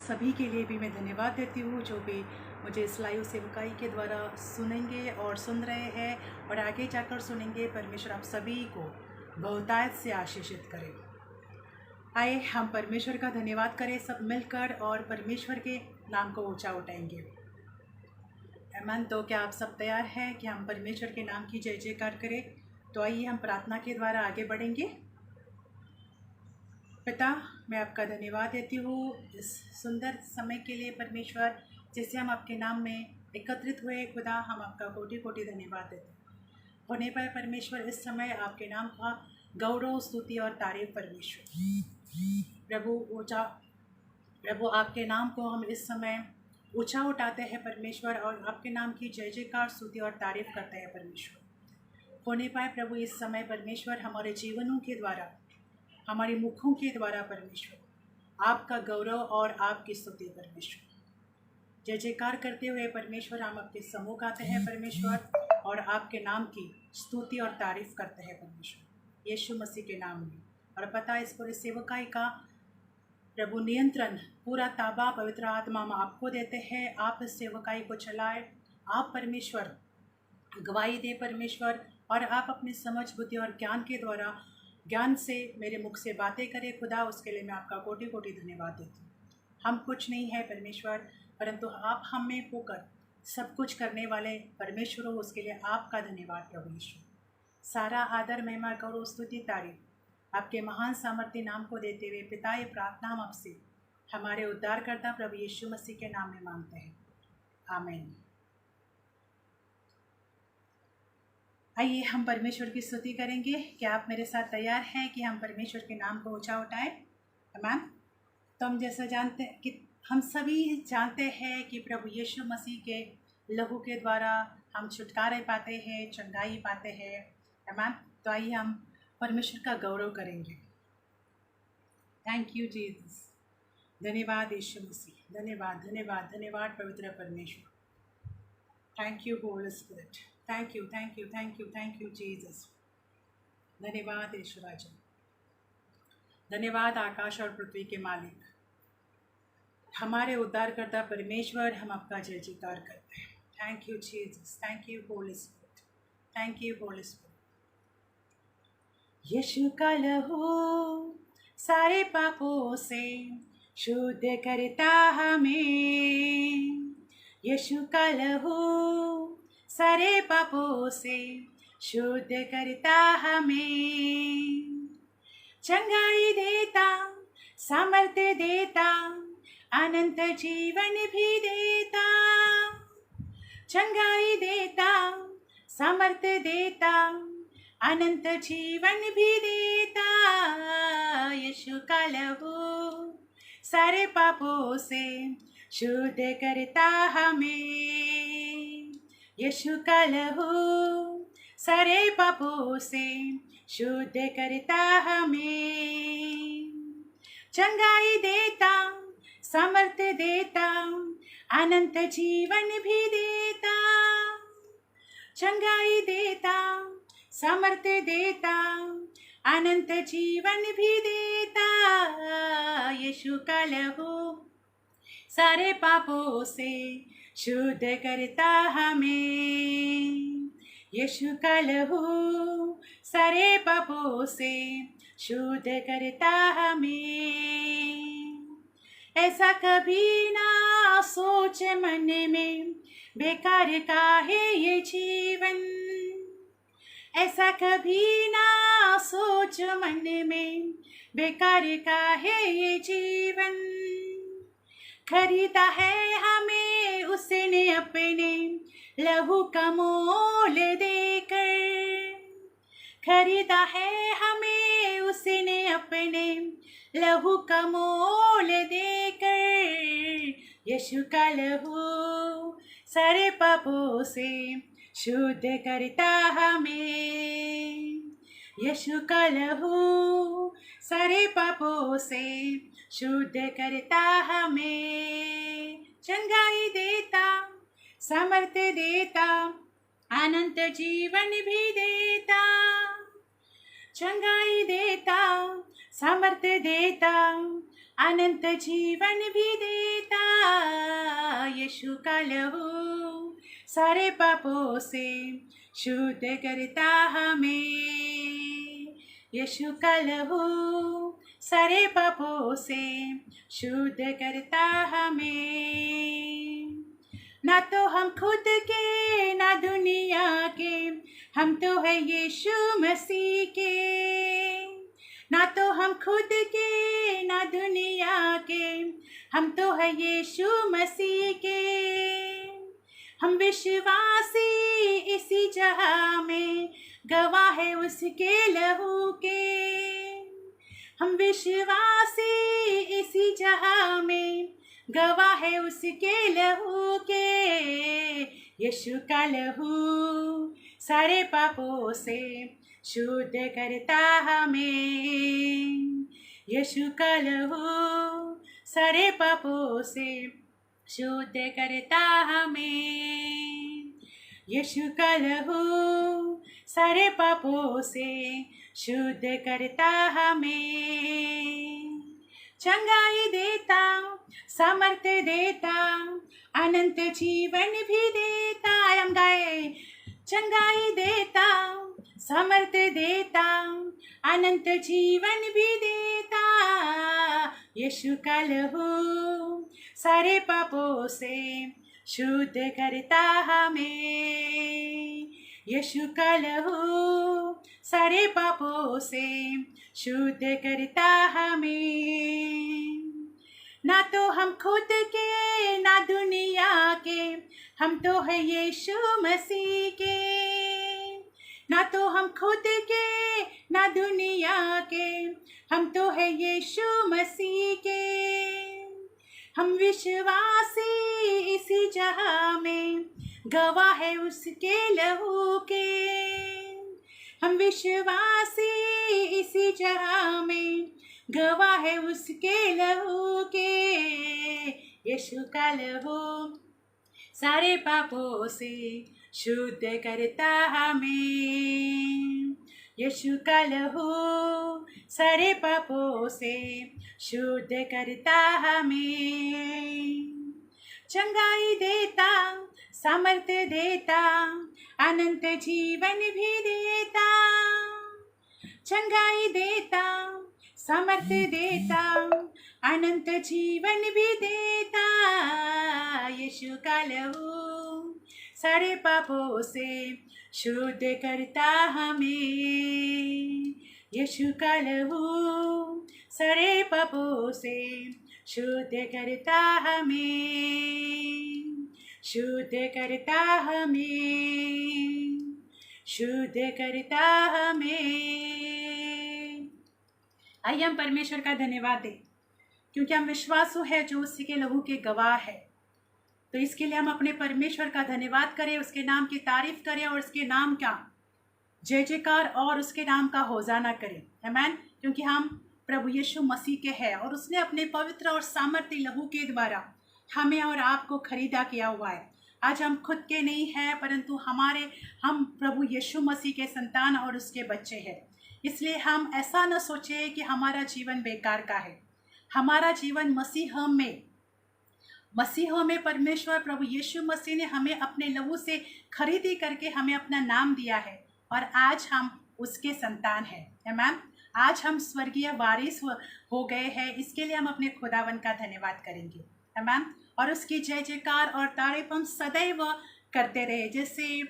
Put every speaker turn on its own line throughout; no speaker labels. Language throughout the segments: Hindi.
सभी के लिए भी मैं धन्यवाद देती हूँ जो भी मुझे इस लाइव सेवकाई के द्वारा सुनेंगे और सुन रहे हैं और आगे जाकर सुनेंगे। परमेश्वर आप सभी को बहुतायत से आशीषित करे। आइए हम परमेश्वर का धन्यवाद करें सब मिलकर और परमेश्वर के नाम को ऊंचा उठाएंगे। आमीन। तो क्या आप सब तैयार हैं कि हम परमेश्वर के नाम की जय जयकार करें? तो आइए हम प्रार्थना के द्वारा आगे बढ़ेंगे। पिता, मैं आपका धन्यवाद देती हूँ इस सुंदर समय के लिए परमेश्वर, जिससे हम आपके नाम में एकत्रित हुए। खुदा, हम आपका कोटि कोटि धन्यवाद देते हैं। होने पर परमेश्वर इस समय आपके नाम का गौरव, स्तुति और तारीफ परमेश्वर प्रभु आपके नाम को हम इस समय ऊंचा उठाते हैं परमेश्वर, और आपके नाम की जय जयकार, स्तुति और तारीफ करते हैं परमेश्वर। होने पाए प्रभु इस समय परमेश्वर हमारे जीवनों के द्वारा, हमारे मुखों के द्वारा परमेश्वर आपका गौरव और आपकी स्तुति परमेश्वर जय जयकार करते हुए परमेश्वर हम आपके सम्मुख आते हैं परमेश्वर, और आपके नाम की स्तुति और तारीफ करते हैं परमेश्वर यीशु मसीह के नाम में। और पता इस पूरी सेवकाई का प्रभु नियंत्रण, पूरा ताबा पवित्र आत्मा हम आपको देते हैं। आप इस सेवकाई को चलाए, आप परमेश्वर गवाही दे परमेश्वर, और आप अपनी समझ, बुद्धि और ज्ञान से मेरे मुख से बातें करें खुदा। उसके लिए मैं आपका कोटि कोटि धन्यवाद देती हूँ। हम कुछ नहीं है परमेश्वर, परंतु आप हम में होकर सब कुछ करने वाले परमेश्वर हो, उसके लिए आपका धन्यवाद प्रभु यीशु। सारा आदर, महिमा, गौरव, स्तुति, तारीफ आपके महान सामर्थ्य नाम को देते हुए पिता, ये प्रार्थना हम आपसे हमारे उद्धारकर्ता प्रभु यीशु मसीह के नाम में मांगते हैं, आमीन। आइए हम परमेश्वर की स्तुति करेंगे। क्या आप मेरे साथ तैयार हैं कि हम परमेश्वर के नाम को ऊंचा उठाएं? आमीन। तो हम जैसा जानते हैं कि हम सभी जानते हैं कि प्रभु यीशु मसीह के लहू के द्वारा हम छुटकारे पाते हैं, चंगाई पाते हैं। आमीन। तो आइए हम परमेश्वर का गौरव करेंगे। Thank you Jesus. धन्यवाद यीशु मसीह, धन्यवाद धन्यवाद धन्यवाद पवित्र परमेश्वर। Thank you Holy Spirit, thank you thank you thank you thank you Jesus. धन्यवाद यीशु राजा, धन्यवाद आकाश और पृथ्वी के मालिक, हमारे उद्धारकर्ता परमेश्वर, हम आपका जय जयकार करते हैं। Thank you Jesus, thank you Holy Spirit, thank you Holy Spirit. Yeshu का लहू सारे पापों से शुद्ध करता हमें। यीशु का लहू सारे पापों से शुद्ध करता हमें। चंगाई देता, सामर्थ्य देता, अनंत जीवन भी देता। चंगाई देता, सामर्थ्य देता, अनंत जीवन भी देता। यीशु का लहू सारे पापों से शुद्ध करता हमें। यीशु का लहू सारे पापों से शुद्ध करता हमें। चंगाई देता, सामर्थ्य देता, अनंत जीवन भी देता। चंगाई देता, सामर्थ्य देता, अनंत जीवन भी देता। यीशु का लहू सारे पापों से शुद्ध करता हमें। यीशु का लहू सारे पापों से शुद्ध करता हमें। ऐसा कभी ना सोच मन में, बेकार का है ये जीवन। ऐसा कभी ना सोच मन में, बेकार का है ये जीवन। खरीदा है हमें उसने अपने लहू का मोल देकर। खरीदा है हमें उसने अपने लहू का मोल देकर। यीशु का लहू सारे पापों से शुद्ध करता हमें। यीशु का लहू सारे पापों से शुद्ध करता हमें। चंगाई देता, सामर्थ्य देता, अनंत जीवन भी देता। चंगाई देता, सामर्थ्य देता, अनंत जीवन भी देता। यीशु का लहू सारे पापों से शुद्ध करता हमें। यीशु का लहू सारे पापों से शुद्ध करता हमें। ना तो हम खुद के ना दुनिया के, हम तो है यीशु मसीह के। ना तो हम खुद के ना दुनिया के, हम तो है यीशु मसीह के। हम विश्वासी इसी जहां में, गवाह है उसके लहू के। हम विश्वासी इसी जहां में, गवाह है उसके लहू के। यीशु का लहू सारे पापों से शुद्ध करता हमें। यीशु का लहू सारे पापों से शुद्ध करता हमें। यीशु का लहू सारे पापों से शुद्ध करता हमें। चंगाई देता, सामर्थ्य देता, अनंत जीवन भी देता। हम गाए, चंगाई देता, सामर्थ्य देता, अनंत जीवन भी देता। यीशु का लहू सारे पापों से शुद्ध करता हमें। यीशु का लहू सारे पापों से शुद्ध करता हमें। ना तो हम खुद के ना दुनिया के, हम तो है यीशु मसीह के। ना तो हम खुद के ना दुनिया के, हम तो है यीशु मसीह के। हम विश्वासी इसी जहां में, गवाह है उसके लहू के। हम विश्वासी इसी जहां में, गवाह है उसके लहू के। यीशु का लहू सारे पापों से शुद्ध करता हमें। यीशु का लहू सारे पापों से शुद्ध करता हमें। चंगाई देता, सामर्थ्य देता, अनंत जीवन भी देता। चंगाई देता, सामर्थ्य देता, अनंत जीवन भी देता। यीशु का लहू सारे पापों से शुद्ध करता हमें। यीशु का लहू सारे पापों से शुद्ध करता हमें। शुद्ध करता हमें, शुद्ध करता हमें। आइए हम परमेश्वर का धन्यवाद दें, क्योंकि हम विश्वासु है जो उसी के लहू के गवाह है। तो इसके लिए हम अपने परमेश्वर का धन्यवाद करें, उसके नाम की तारीफ करें और उसके नाम का जय जयकार और उसके नाम का होजाना करें। आमीन। क्योंकि हम प्रभु यीशु मसीह के हैं और उसने अपने पवित्र और सामर्थ्य लहू के द्वारा हमें और आपको खरीदा किया हुआ है। आज हम खुद के नहीं हैं, परंतु हम प्रभु यीशु मसीह के संतान और उसके बच्चे हैं। इसलिए हम ऐसा न सोचें कि हमारा जीवन बेकार का है। हमारा जीवन मसीह में परमेश्वर प्रभु यीशु मसीह ने हमें अपने लहू से खरीदी करके हमें अपना नाम दिया है और आज हम उसके संतान हैं। आमीन। आज हम स्वर्गीय वारिस हो गए हैं। इसके लिए हम अपने खुदावन का धन्यवाद करेंगे। आमीन। और उसकी जय जयकार और तारीफ हम सदैव करते रहे। जैसे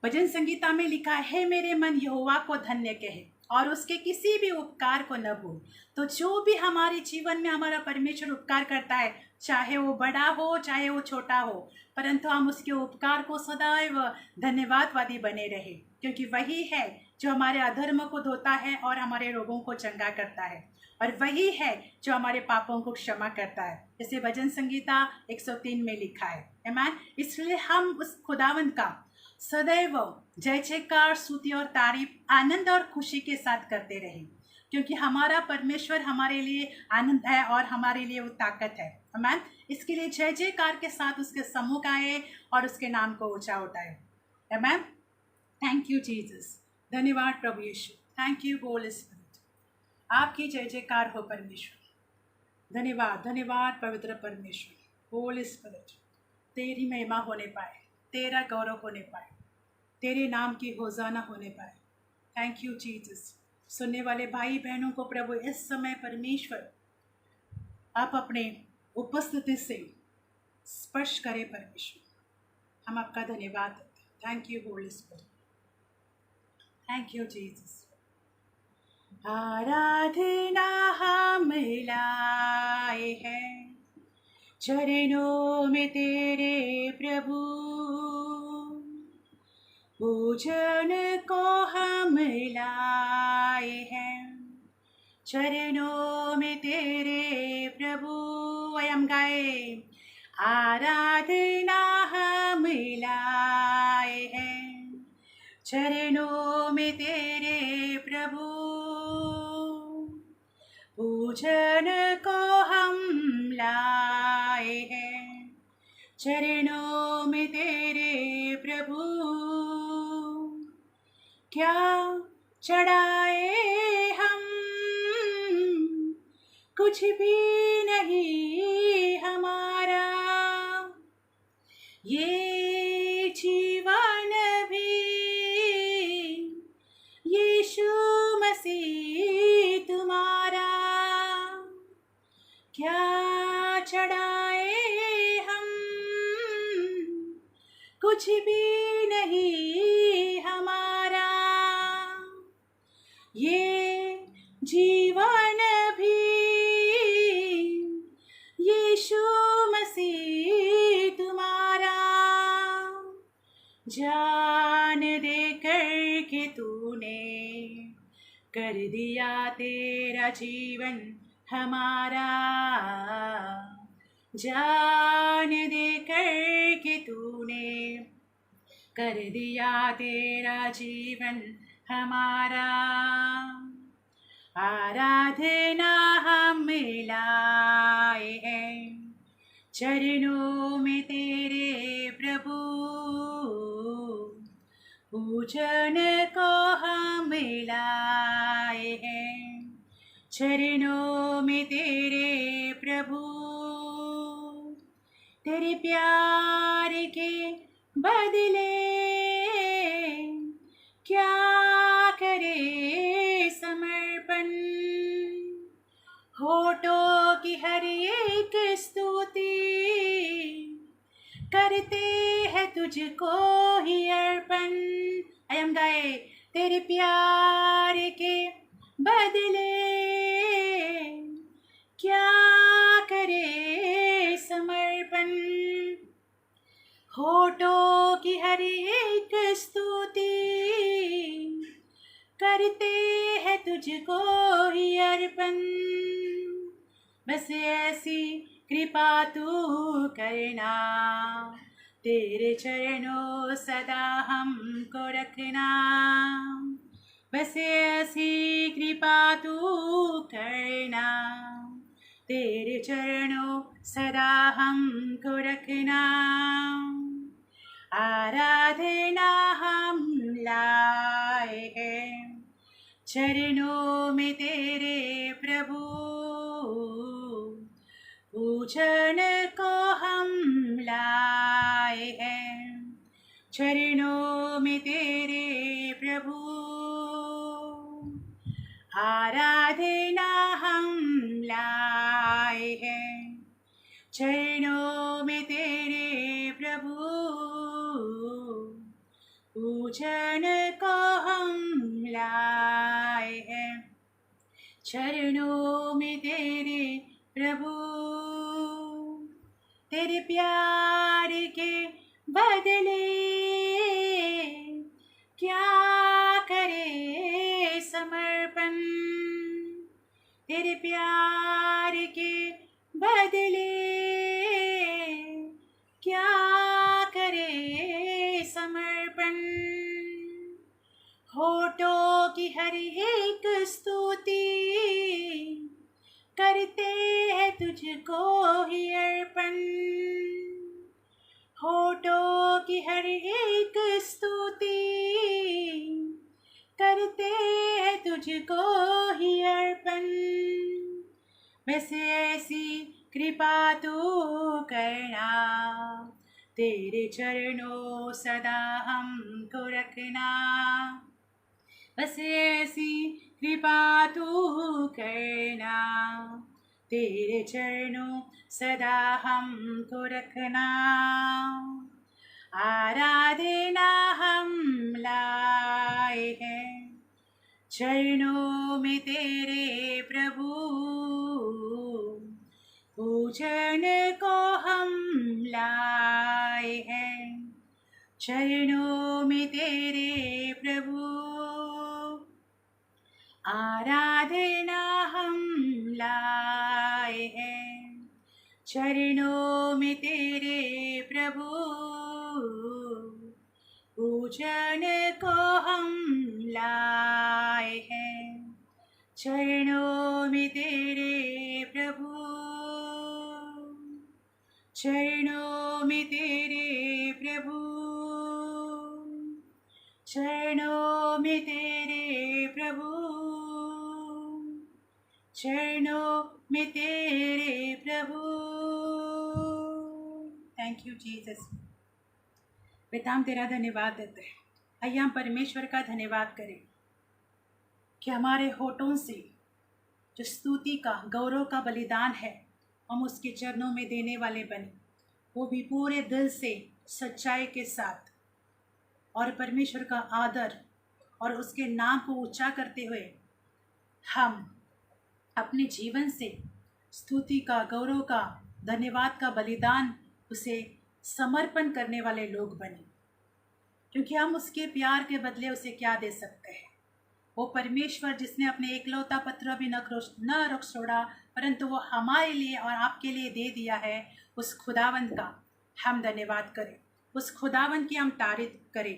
भजन संगीता में लिखा है, मेरे मन यहोवा को धन्य कहे और उसके किसी भी उपकार को न भूल। तो जो भी हमारे जीवन में हमारा परमेश्वर उपकार करता है, चाहे वो बड़ा हो चाहे वो छोटा हो, परंतु हम उसके उपकार को सदैव धन्यवादवादी बने रहे, क्योंकि वही है जो हमारे अधर्म को धोता है और हमारे रोगों को चंगा करता है, और वही है जो हमारे पापों को क्षमा करता है, जैसे भजन संगीता 103 में लिखा है। आमीन। इसलिए हम उस खुदावंत का सदैव जय जयकार, स्तुति और तारीफ आनंद और खुशी के साथ करते रहे, क्योंकि हमारा परमेश्वर हमारे लिए आनंद है और हमारे लिए वो ताकत है। आमीन। इसके लिए जय जयकार के साथ उसके सम्मुख आए और उसके नाम को ऊंचा उठाए। आमीन। Thank you Jesus. धन्यवाद प्रभु Yeshu. Thank you Holy Spirit. आपकी जय जयकार हो परमेश्वर। धन्यवाद, धन्यवाद पवित्र परमेश्वर। होली स्पिरिट, तेरी महिमा होने पाए, तेरा गौरव होने पाए, तेरे नाम की होजाना होने पाए। Thank you Jesus. सुनने वाले भाई बहनों को प्रभु इस समय परमेश्वर आप अपने उपस्थिति से स्पर्श करें परमेश्वर। हम आपका धन्यवाद देते हैं। Thank you Holy Spirit, thank you Jesus. आराधना हम लाए हैं चरणों में तेरे प्रभु, पूजन को हम लाए हैं चरणों में तेरे प्रभु। हम गाए, आराधना हम लाए हैं चरणों में तेरे प्रभु, पूजन को हम लाए हैं चरणों में तेरे प्रभु। क्या चढ़ाए हम, कुछ भी नहीं हमारा, ये जीवन भी यीशु मसीह तुम्हारा। क्या चढ़ाए हम, कुछ भी नहीं हमारा, ये जीवन भी यीशु मसीह तुम्हारा। जान दे कर के तूने कर दिया तेरा जीवन हमारा, जान दे कर के तूने कर दिया तेरा जीवन हमारा। आराधना हम लाए हैं चरणों में तेरे प्रभु, पूजन को हम लाए हैं चरणों में तेरे प्रभु। तेरे प्यार के बदले क्या करे समर्पण, होठों की हर एक स्तुति करते हैं तुझको ही अर्पण। हम गाए, तेरे प्यार के बदले क्या करे समर्पण, होठों की हर एक स्तुति करते हैं तुझको ही अर्पण। बस ऐसी कृपा तू करना, तेरे चरणों सदा हमको रखना। बस ऐसी कृपा तू करना, तेरे चरणों सदा हमको रखना। आराधना हम लाए हैं चरणों में तेरे प्रभु, पूजन को हम लाए हैं चरणों में तेरे प्रभु। आराधना हम लाए हैं चरणों में तेरे प्रभु, पूजन को हम लाए हैं चरणों में तेरे प्रभु। तेरे प्यार के बदले क्या करे समर्पण, तेरे प्यार के बदले क्या करे समर्पण, होठों की हर एक स्तुति करते हैं तुझको ही अर्पण। होठों की हर एक स्तुति करते हैं तुझको ही अर्पण। बस ऐसी कृपा तू करना, तेरे चरणों सदा हमको रखना, बस ऐसी कृपा तू करना। तेरे चरणों सदा हमको रखना, आराधना हम लाए हैं चरणों में तेरे प्रभु, पूजन को हम लाए हैं चरणों में तेरे प्रभु, आराधना हम लाए हैं चरणों में तेरे प्रभु, पूजन को हम लाए हैं चरणों में तेरे प्रभु, चरणों में तेरे प्रभु, चरणों में तेरे प्रभु, चरणों में तेरे प्रभु। Thank you Jesus. पिता हम तेरा धन्यवाद देते हैं। आइए हम परमेश्वर का धन्यवाद करें कि हमारे होठों से जो स्तुति का गौरव का बलिदान है हम उसके चरणों में देने वाले बने, वो भी पूरे दिल से सच्चाई के साथ, और परमेश्वर का आदर और उसके नाम को ऊंचा करते हुए हम अपने जीवन से स्तुति का गौरव का धन्यवाद का बलिदान उसे समर्पण करने वाले लोग बने, क्योंकि हम उसके प्यार के बदले उसे क्या दे सकते हैं। वो परमेश्वर जिसने अपने एकलौता पुत्र भी न रख छोड़ा, परंतु वो हमारे लिए और आपके लिए दे दिया है, उस खुदावंत का हम धन्यवाद करें, उस खुदावंत की हम तारीफ करें।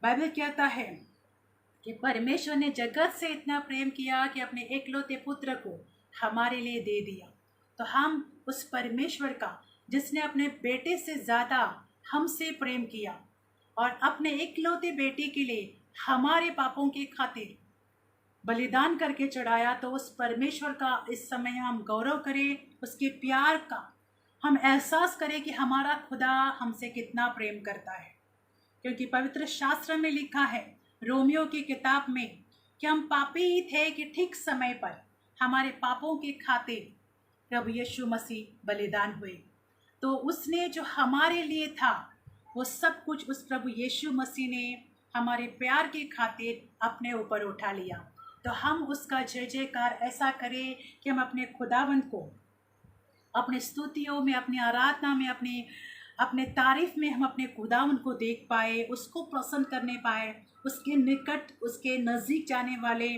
बाइबल कहता है कि परमेश्वर ने जगत से इतना प्रेम किया कि अपने एकलौते पुत्र को हमारे लिए दे दिया। तो हम उस परमेश्वर का जिसने अपने बेटे से ज़्यादा हमसे प्रेम किया और अपने एकलौते बेटे के लिए हमारे पापों के खातिर बलिदान करके चढ़ाया, तो उस परमेश्वर का इस समय हम गौरव करें, उसके प्यार का हम एहसास करें कि हमारा खुदा हमसे कितना प्रेम करता है। क्योंकि पवित्र शास्त्र में लिखा है रोमियो की किताब में कि हम पापी ही थे कि ठीक समय पर हमारे पापों के खातिर प्रभु यीशु मसीह बलिदान हुए। तो उसने जो हमारे लिए था वो सब कुछ उस प्रभु यीशु मसीह ने हमारे प्यार के खातिर अपने ऊपर उठा लिया। तो हम उसका जय जयकार ऐसा करें कि हम अपने खुदावंत को अपने स्तुतियों में, अपनी आराधना में, अपने तारीफ में हम अपने खुदावंत को देख पाए, उसको प्रसन्न करने पाए, उसके निकट, उसके नज़दीक जाने वाले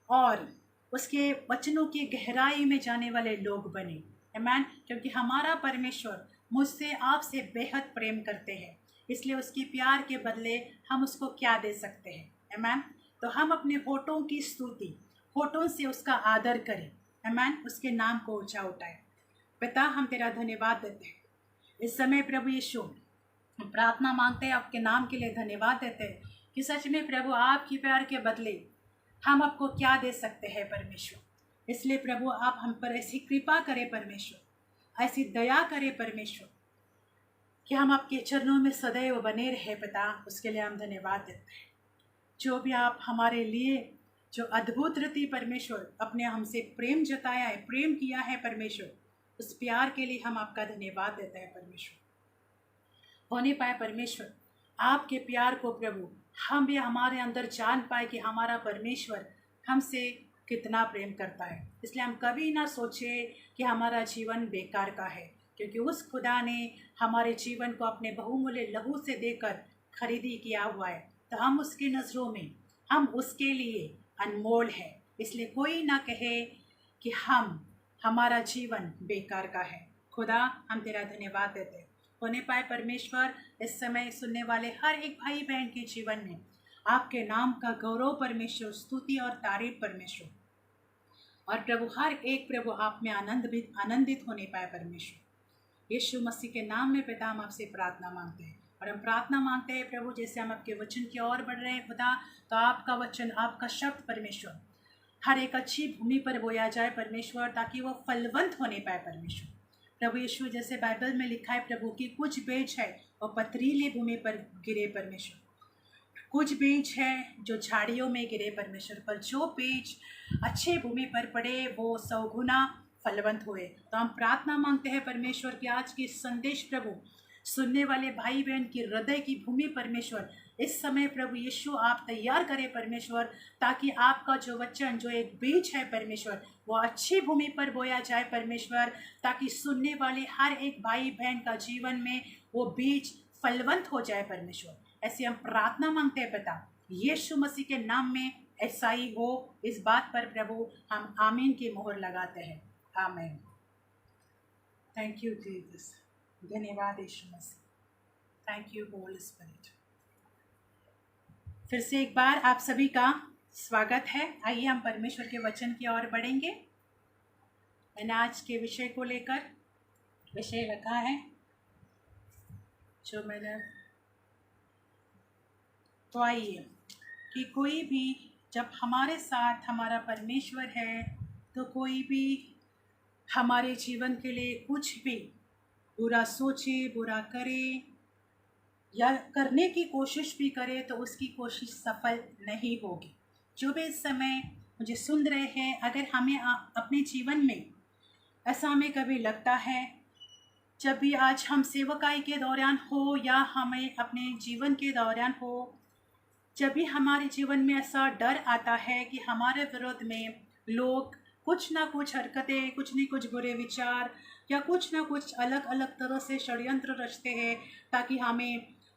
और उसके वचनों की गहराई में जाने वाले लोग बने। आमीन। क्योंकि हमारा परमेश्वर मुझसे आपसे बेहद प्रेम करते हैं, इसलिए उसके प्यार के बदले हम उसको क्या दे सकते हैं। आमीन। तो हम अपने होठों की स्तुति, होठों से उसका आदर करें। आमीन। उसके नाम को ऊंचा उठाएं। पिता हम तेरा धन्यवाद देते हैं इस समय प्रभु यीशु, हम प्रार्थना मांगते हैं, आपके नाम के लिए धन्यवाद देते हैं कि सच में प्रभु आपके प्यार के बदले हम आपको क्या दे सकते हैं परमेश्वर। इसलिए प्रभु आप हम पर ऐसी कृपा करें परमेश्वर, ऐसी दया करें परमेश्वर कि हम आपके चरणों में सदैव बने रहे। पिता उसके लिए हम धन्यवाद देते हैं। जो भी आप हमारे लिए जो अद्भुत रीति परमेश्वर अपने हमसे प्रेम जताया है, प्रेम किया है परमेश्वर, उस प्यार के लिए हम आपका धन्यवाद देते हैं परमेश्वर। होने पाए परमेश्वर आपके प्यार को प्रभु हम भी हमारे अंदर जान पाए कि हमारा परमेश्वर हमसे कितना प्रेम करता है। इसलिए हम कभी ना सोचे कि हमारा जीवन बेकार का है, क्योंकि उस खुदा ने हमारे जीवन को अपने बहुमूल्य लहू से देकर खरीदी किया हुआ है। तो हम उसकी नज़रों में, हम उसके लिए अनमोल है। इसलिए कोई ना कहे कि हमारा जीवन बेकार का है। खुदा हम तेरा धन्यवाद देते हैं। होने पाए परमेश्वर इस समय सुनने वाले हर एक भाई बहन के जीवन में आपके नाम का गौरव परमेश्वर, स्तुति और तारीफ परमेश्वर, और प्रभु हर एक प्रभु आप में आनंदित होने पाए परमेश्वर। यीशु मसीह के नाम में पिता हम आपसे प्रार्थना मांगते हैं। और हम प्रार्थना मांगते हैं प्रभु जैसे हम आपके वचन की ओर बढ़ रहे हैं खुदा, तो आपका वचन, आपका शब्द परमेश्वर हर एक अच्छी भूमि पर बोया जाए परमेश्वर, ताकि वो फलवंत होने पाए परमेश्वर। प्रभु यीशु, जैसे बाइबल में लिखा है प्रभु की कुछ बीज है और पथरीली भूमि पर गिरे परमेश्वर, कुछ बीज है जो झाड़ियों में गिरे परमेश्वर, पर जो बीज अच्छे भूमि पर पड़े वो 100 गुना फलवंत हुए। तो हम प्रार्थना मांगते हैं परमेश्वर कि आज की संदेश प्रभु सुनने वाले भाई बहन की हृदय की भूमि परमेश्वर इस समय प्रभु यीशु आप तैयार करें परमेश्वर, ताकि आपका जो वचन जो एक बीज है परमेश्वर वो अच्छी भूमि पर बोया जाए परमेश्वर, ताकि सुनने वाले हर एक भाई बहन का जीवन में वो बीज फलवंत हो जाए परमेश्वर। ऐसे हम प्रार्थना मांगते हैं पिता यीशु मसीह के नाम में, ऐसा ही हो। इस बात पर प्रभु हम आमीन की मोहर लगाते हैं। आमीन। Thank you Jesus. धन्यवाद Yeshu Masih. Thank you Holy Spirit. फिर से एक बार आप सभी का स्वागत है। आइए हम परमेश्वर के वचन की ओर बढ़ेंगे। मैंने आज के विषय को लेकर विषय रखा है जो मैंने, तो आइए कि कोई भी जब हमारे साथ हमारा परमेश्वर है तो कोई भी हमारे जीवन के लिए कुछ भी बुरा सोचे, बुरा करे या करने की कोशिश भी करे तो उसकी कोशिश सफल नहीं होगी। जो भी इस समय मुझे सुन रहे हैं, अगर हमें अपने जीवन में ऐसा हमें कभी लगता है, जब भी आज हम सेवकाई के दौरान हो या हमें अपने जीवन के दौरान हो, जब भी हमारे जीवन में ऐसा डर आता है कि हमारे विरोध में लोग कुछ ना कुछ हरकतें, कुछ न कुछ बुरे विचार या कुछ ना कुछ अलग अलग तरह से षड्यंत्र रचते हैं ताकि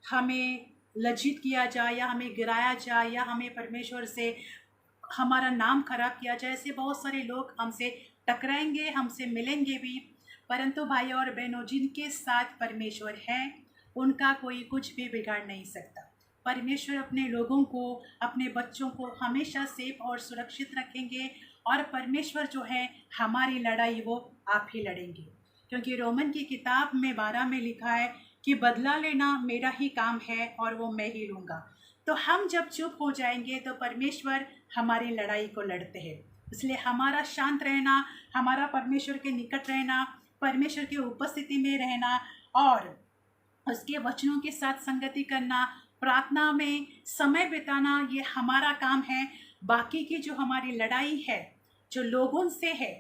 हमें लज्जित किया जाए या हमें गिराया जाए या हमें परमेश्वर से हमारा नाम खराब किया जाए। ऐसे बहुत सारे लोग हमसे टकराएंगे, हमसे मिलेंगे भी, परंतु भाई और बहनों, जिनके साथ परमेश्वर है उनका कोई कुछ भी बिगाड़ नहीं सकता। परमेश्वर अपने लोगों को, अपने बच्चों को हमेशा सेफ और सुरक्षित रखेंगे और परमेश्वर जो है हमारी लड़ाई वो आप ही लड़ेंगे, क्योंकि रोमन की किताब में 12 में लिखा है कि बदला लेना मेरा ही काम है और वो मैं ही लूँगा। तो हम जब चुप हो जाएंगे तो परमेश्वर हमारी लड़ाई को लड़ते हैं। इसलिए हमारा शांत रहना, हमारा परमेश्वर के निकट रहना, परमेश्वर की उपस्थिति में रहना और उसके वचनों के साथ संगति करना, प्रार्थना में समय बिताना, ये हमारा काम है। बाकी की जो हमारी लड़ाई है जो लोगों से है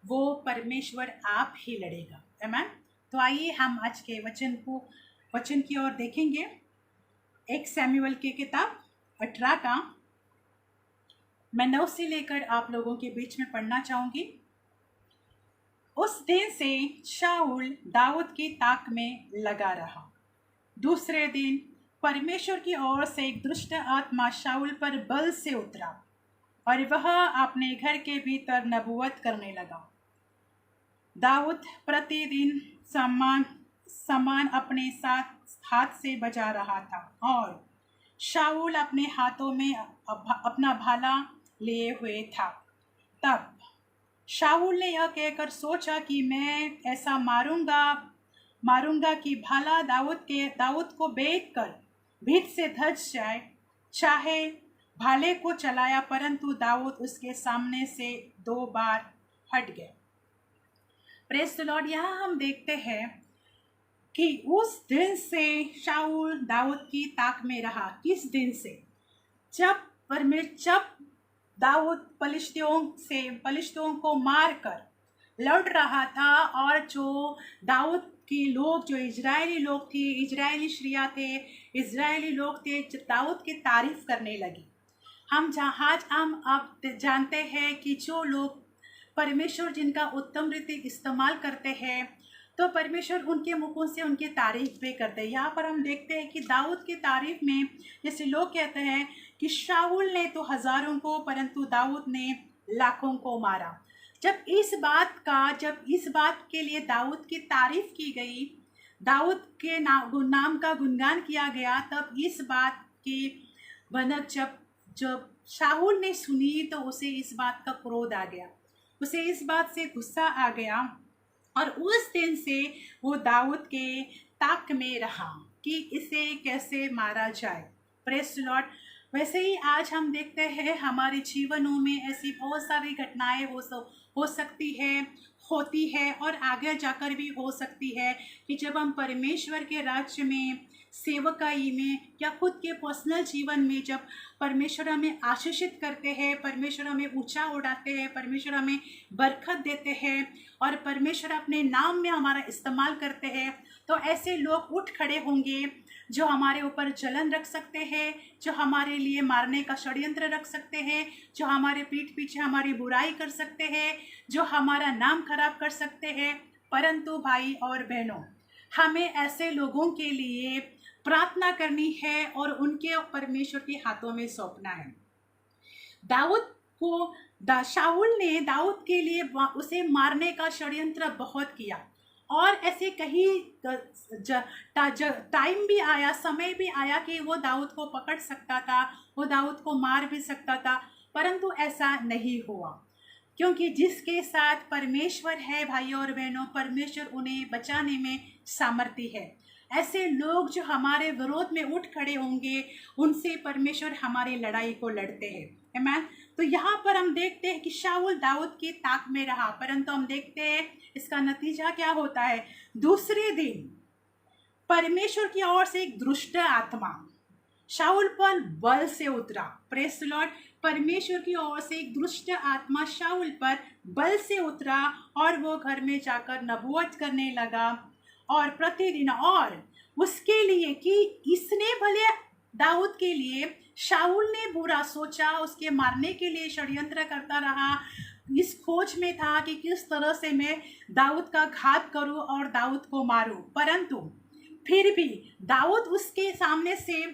वो परमेश्वर आप ही लड़ेगा। आमीन। तो आइए हम आज के वचन की ओर देखेंगे। 1 शमूएल की किताब 18 का मैं 9 से लेकर आप लोगों के बीच में पढ़ना चाहूँगी। उस दिन से शाऊल दाऊद की ताक में लगा रहा। दूसरे दिन परमेश्वर की ओर से एक दुष्ट आत्मा शाऊल पर बल से उतरा और वह अपने घर के भीतर नबूवत करने लगा। दाऊद प्रतिदिन सामान अपने साथ हाथ से बजा रहा था और शाऊल अपने हाथों में अपना भाला लिए हुए था। तब शाऊल ने यह कहकर सोचा कि मैं ऐसा मारूंगा कि भाला दाऊद को बेच कर भीत से धस जाए। चाहे भाले को चलाया, परंतु दाऊद उसके सामने से 2 बार हट गया। Praise the Lord. यहाँ हम देखते हैं कि उस दिन से शाऊल दाऊद की ताक में रहा। किस दिन से? जब दाऊद पलिश्तियों को मारकर लड़ रहा था और जो दाऊद के लोग, जो इजरायली लोग थे, इजरायली स्त्रियाँ थे, इजरायली लोग थे, दाऊद की तारीफ करने लगी। हम अब जानते हैं कि जो लोग परमेश्वर जिनका उत्तम रीति इस्तेमाल करते हैं तो परमेश्वर उनके मुखों से उनकी तारीफ भी करते हैं। यहाँ पर हम देखते हैं कि दाऊद की तारीफ में जैसे लोग कहते हैं कि शाऊल ने तो हजारों को परंतु दाऊद ने लाखों को मारा। जब इस बात के लिए दाऊद की तारीफ की गई, दाऊद के नाम का गुणगान किया गया, तब इस बात की भनक जब शाऊल ने सुनी तो उसे इस बात का क्रोध आ गया, उसे इस बात से गुस्सा आ गया और उस दिन से वो दाऊद के ताक में रहा कि इसे कैसे मारा जाए। Praise the Lord. वैसे ही आज हम देखते हैं हमारे जीवनों में ऐसी बहुत सारी घटनाएं हो सकती है, होती है और आगे जाकर भी हो सकती है कि जब हम परमेश्वर के राज्य में, सेवकाई में या खुद के पर्सनल जीवन में जब परमेश्वर हमें आशीषित करते हैं, परमेश्वर हमें ऊंचा उड़ाते हैं, परमेश्वर हमें बरकत देते हैं और परमेश्वर अपने नाम में हमारा इस्तेमाल करते हैं, तो ऐसे लोग उठ खड़े होंगे जो हमारे ऊपर जलन रख सकते हैं, जो हमारे लिए मारने का षड्यंत्र रख सकते हैं, जो हमारे पीठ पीछे हमारी बुराई कर सकते हैं, जो हमारा नाम खराब कर सकते हैं। परंतु भाई और बहनों, हमें ऐसे लोगों के लिए प्रार्थना करनी है और उनके परमेश्वर के हाथों में सौंपना है। दाऊद को शाऊल ने दाऊद के लिए उसे मारने का षड्यंत्र बहुत किया और ऐसे कहीं टाइम भी आया, समय भी आया कि वो दाऊद को पकड़ सकता था, वो दाऊद को मार भी सकता था, परंतु ऐसा नहीं हुआ क्योंकि जिसके साथ परमेश्वर है भाइयों और बहनों, परमेश्वर उन्हें बचाने में सामर्थ्य है। ऐसे लोग जो हमारे विरोध में उठ खड़े होंगे, उनसे परमेश्वर हमारी लड़ाई को लड़ते हैं। आमीन। तो यहाँ पर हम देखते हैं कि शाऊल दाऊद की ताक में रहा, परंतु हम देखते हैं इसका नतीजा क्या होता है। दूसरे दिन परमेश्वर की ओर से एक दुष्ट आत्मा शाऊल पर बल से उतरा। Praise the Lord. परमेश्वर की ओर से एक दुष्ट आत्मा शाऊल पर बल से उतरा और वो घर में जाकर नबूवत करने लगा और प्रतिदिन, और उसके लिए कि इसने भले दाऊद के लिए, शाऊल ने बुरा सोचा, उसके मारने के लिए षड्यंत्र करता रहा, इस खोज में था कि किस तरह से मैं दाऊद का घात करूं और दाऊद को मारूं, परंतु फिर भी दाऊद उसके सामने से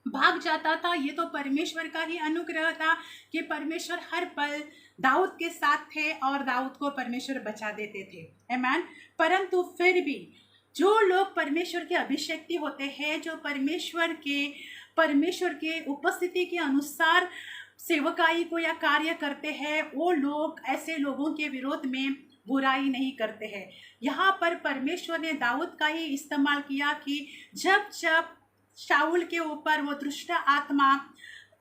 भाग जाता था। ये तो परमेश्वर का ही अनुग्रह था कि परमेश्वर हर पल दाऊद के साथ थे और दाऊद को परमेश्वर बचा देते थे। आमीन। परंतु फिर भी जो लोग परमेश्वर के अभिषेक्ति होते हैं, जो परमेश्वर के उपस्थिति के अनुसार सेवकाई को या कार्य करते हैं, वो लोग ऐसे लोगों के विरोध में बुराई नहीं करते हैं। यहाँ पर परमेश्वर ने दाऊद का ही इस्तेमाल किया कि जब जब शाऊल के ऊपर वो दुष्ट आत्मा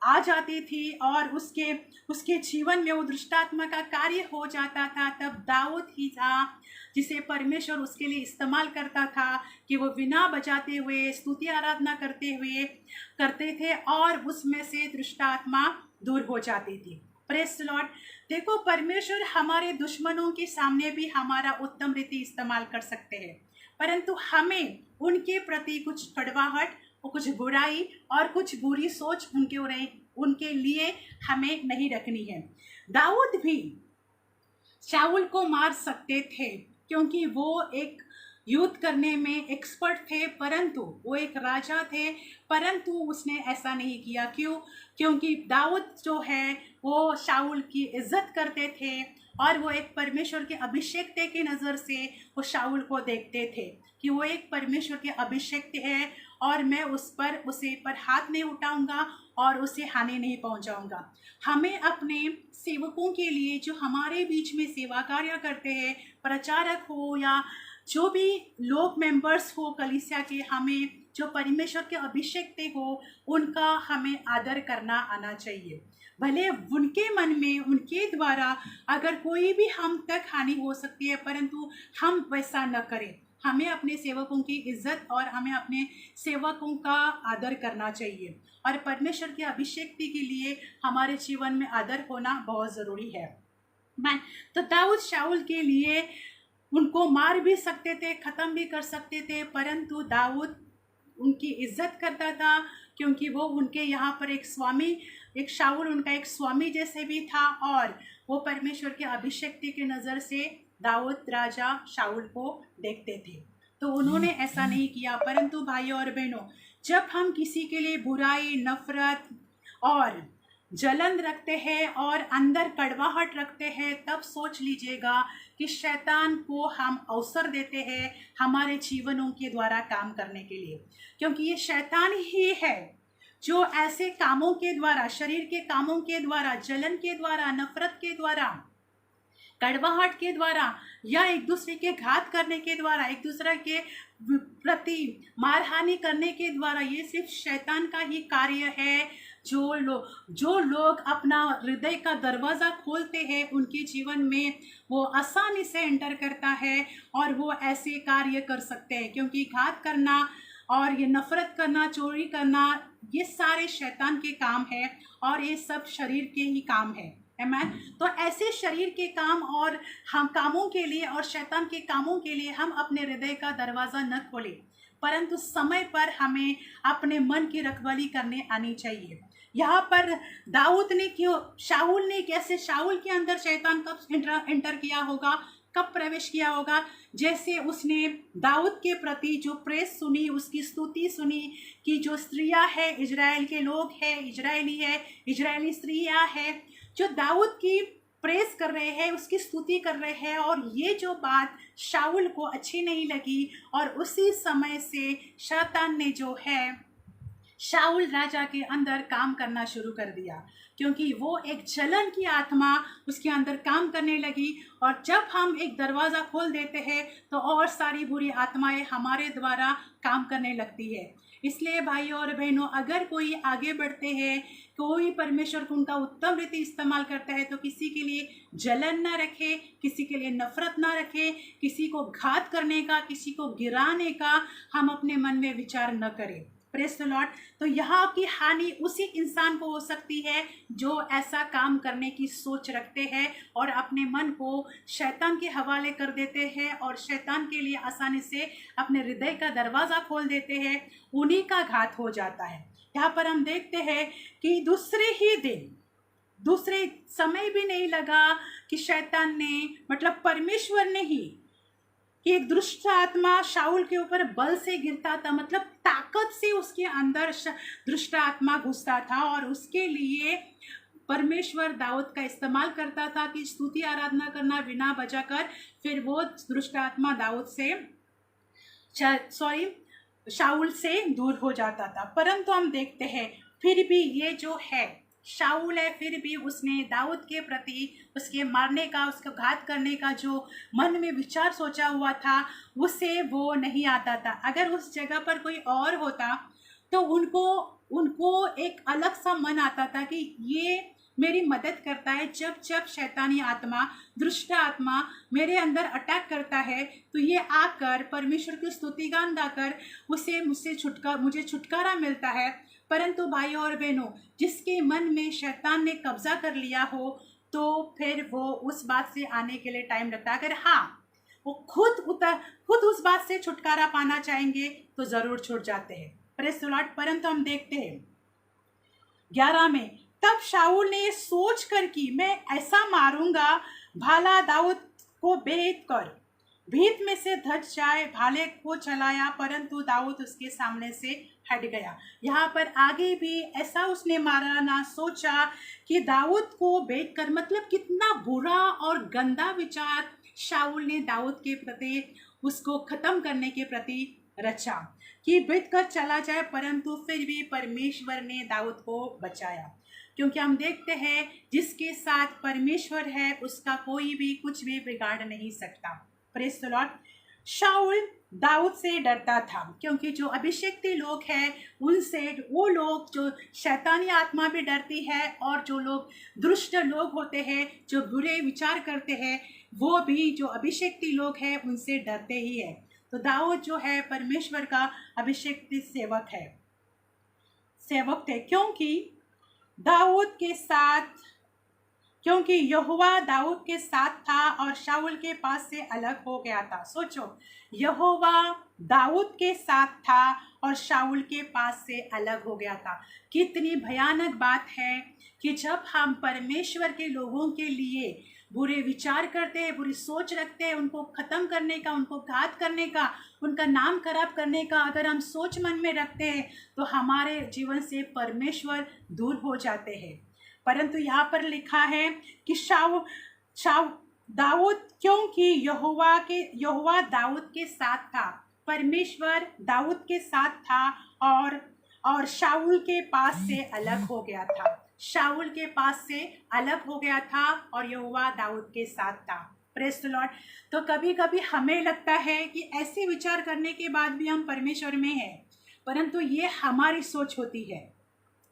आ जाती थी और उसके जीवन में वो दुष्ट आत्मा का कार्य हो जाता था, तब दाऊद ही था जिसे परमेश्वर उसके लिए इस्तेमाल करता था कि वो बिना बजाते हुए स्तुति आराधना करते थे और उसमें से दुष्ट आत्मा दूर हो जाती थी। Praise the Lord. देखो, परमेश्वर हमारे दुश्मनों के सामने भी हमारा उत्तम रीति इस्तेमाल कर सकते हैं, परंतु हमें उनके प्रति कुछ कड़वाहट और कुछ बुराई और कुछ बुरी सोच उनके लिए हमें नहीं रखनी है। दाऊद भी शाऊल को मार सकते थे क्योंकि वो एक युद्ध करने में एक्सपर्ट थे, परंतु वो एक राजा थे, परंतु उसने ऐसा नहीं किया। क्यों? क्योंकि दाऊद जो है वो शाऊल की इज्जत करते थे और वो एक परमेश्वर के अभिषेक की नज़र से वो शाऊल को देखते थे कि वो एक परमेश्वर के अभिषेक है और मैं उसे पर हाथ नहीं उठाऊंगा और उसे हानि नहीं पहुंचाऊंगा। हमें अपने सेवकों के लिए, जो हमारे बीच में सेवा कार्य करते हैं, प्रचारक हो या जो भी लोग मेंबर्स हो कलीसिया के, हमें जो परमेश्वर के अभिषेक हो, उनका हमें आदर करना आना चाहिए। भले उनके मन में, उनके द्वारा अगर कोई भी हम तक हानि हो सकती है, परंतु हम वैसा न करें। हमें अपने सेवकों की इज्जत और हमें अपने सेवकों का आदर करना चाहिए और परमेश्वर के अभिषेक के लिए हमारे जीवन में आदर होना बहुत ज़रूरी है। तो दाऊद शाऊल के लिए उनको मार भी सकते थे, ख़त्म भी कर सकते थे, परंतु दाऊद उनकी इज्जत करता था क्योंकि वो उनके यहाँ पर एक शाऊल उनका एक स्वामी जैसे भी था और वो परमेश्वर के अभिषेक की नज़र से दाऊद राजा शाऊल को देखते थे। तो उन्होंने ऐसा नहीं किया। परंतु भाइयों और बहनों, जब हम किसी के लिए बुराई, नफरत और जलन रखते हैं और अंदर कड़वाहट रखते हैं, तब सोच लीजिएगा कि शैतान को हम अवसर देते हैं हमारे जीवनों के द्वारा काम करने के लिए, क्योंकि ये शैतान ही है जो ऐसे कामों के द्वारा, शरीर के कामों के द्वारा, जलन के द्वारा, नफरत के द्वारा, कड़वाहट के द्वारा या एक दूसरे के घात करने के द्वारा, एक दूसरे के प्रति मारहानि करने के द्वारा, ये सिर्फ शैतान का ही कार्य है। जो लोग अपना हृदय का दरवाज़ा खोलते हैं उनके जीवन में वो आसानी से एंटर करता है और वो ऐसे कार्य कर सकते हैं, क्योंकि घात करना और ये नफरत करना, चोरी करना, ये सारे शैतान के काम है और ये सब शरीर के ही काम है। आमीन। तो ऐसे शरीर के काम और हम कामों के लिए और शैतान के कामों के लिए हम अपने हृदय का दरवाज़ा न खोलें, परंतु समय पर हमें अपने मन की रखवाली करने आनी चाहिए। यहाँ पर दाऊद ने क्यों, शाऊल ने कैसे, शाऊल के अंदर शैतान कब एंटर किया होगा, कब प्रवेश किया होगा? जैसे उसने दाऊद के प्रति जो प्रेस सुनी, उसकी स्तुति सुनी कि जो स्त्रियां हैं, इजराइल के लोग हैं, इजरायली स्त्रियां हैं, जो दाऊद की प्रेस कर रहे हैं, उसकी स्तुति कर रहे हैं, और ये जो बात शाऊल को अच्छी नहीं लगी और उसी समय से शैतान ने जो है शाऊल राजा के अंदर काम करना शुरू कर दिया, क्योंकि वो एक जलन की आत्मा उसके अंदर काम करने लगी। और जब हम एक दरवाज़ा खोल देते हैं तो और सारी बुरी आत्माएं हमारे द्वारा काम करने लगती है। इसलिए भाइयों और बहनों, अगर कोई आगे बढ़ते हैं, कोई परमेश्वर को उनका उत्तम रीति इस्तेमाल करता है, तो किसी के लिए जलन ना रखे, किसी के लिए नफरत ना रखे, किसी को घात करने का, किसी को गिराने का हम अपने मन में विचार न करें। Praise the Lord. तो यहाँ की हानि उसी इंसान को हो सकती है जो ऐसा काम करने की सोच रखते हैं और अपने मन को शैतान के हवाले कर देते हैं और शैतान के लिए आसानी से अपने हृदय का दरवाज़ा खोल देते हैं, उन्हीं का घात हो जाता है। यहाँ पर हम देखते हैं कि दूसरे समय भी नहीं लगा कि शैतान ने, मतलब परमेश्वर ने ही, कि एक दुष्ट आत्मा शाऊल के ऊपर बल से गिरता था, मतलब ताकत से उसके अंदर दुष्ट आत्मा घुसता था, और उसके लिए परमेश्वर दाऊद का इस्तेमाल करता था कि स्तुति आराधना करना बिना बजा कर, फिर वो दुष्ट आत्मा शाऊल से दूर हो जाता था। परंतु हम देखते हैं फिर भी ये जो है शाऊल है, फिर भी उसने दाऊद के प्रति उसके मारने का, उसका घात करने का जो मन में विचार सोचा हुआ था, उसे वो नहीं आता था। अगर उस जगह पर कोई और होता तो उनको एक अलग सा मन आता था कि ये मेरी मदद करता है। जब शैतानी आत्मा, दुष्ट आत्मा मेरे अंदर अटैक करता है, तो ये आकर परमेश्वर की स्तुति गान गाकर मुझे छुटकारा मिलता है। परंतु भाइयों और बहनों, जिसके मन में शैतान ने कब्जा कर लिया हो, तो फिर वो उस बात से आने के लिए टाइम लगता है। अगर हाँ, वो खुद उस बात से छुटकारा पाना चाहेंगे तो ज़रूर छूट जाते हैं। Praise the Lord. परंतु हम देखते हैं 11 में, तब शाऊल ने सोच कर कि मैं ऐसा मारूंगा, भाला दाऊद को भीत में से धस जाए, भाले को चलाया, परंतु दाऊद उसके सामने से हट गया। यहाँ पर आगे भी ऐसा उसने मारा ना सोचा कि दाऊद को बेच कर, मतलब कितना बुरा और गंदा विचार शाऊल ने दाऊद के प्रति, उसको खत्म करने के प्रति रचा कि बेच कर चला जाए, परंतु फिर भी परमेश्वर ने दाऊद को बचाया। क्योंकि हम देखते हैं जिसके साथ परमेश्वर है उसका कोई भी कुछ भी बिगाड़ नहीं सकता। Praise the Lord. Shaul Daud से डरता था, क्योंकि जो अभिषिक्त लोग हैं उनसे, वो लोग जो शैतानी आत्मा भी डरती है, और जो लोग दुष्ट लोग होते हैं, जो बुरे विचार करते हैं, वो भी जो अभिषिक्त लोग हैं उनसे डरते ही है। तो दाऊद जो है परमेश्वर का अभिषिक्त सेवक थे, क्योंकि यहोवा दाऊद के साथ था और शाऊल के पास से अलग हो गया था। सोचो, यहोवा दाऊद के साथ था और शाऊल के पास से अलग हो गया था। कितनी भयानक बात है कि जब हम परमेश्वर के लोगों के लिए बुरे विचार करते हैं, बुरी सोच रखते हैं, उनको ख़त्म करने का, उनको घात करने का, उनका नाम खराब करने का अगर हम सोच मन में रखते हैं, तो हमारे जीवन से परमेश्वर दूर हो जाते हैं। परंतु यहाँ पर लिखा है कि दाऊद, क्योंकि यहोवा दाऊद के साथ था, परमेश्वर दाऊद के साथ था, और शाऊल के पास से अलग हो गया था। शाऊल के पास से अलग हो गया था और यहोवा दाऊद के साथ था। Praise the Lord. तो कभी कभी हमें लगता है कि ऐसे विचार करने के बाद भी हम परमेश्वर में हैं, परंतु ये हमारी सोच होती है,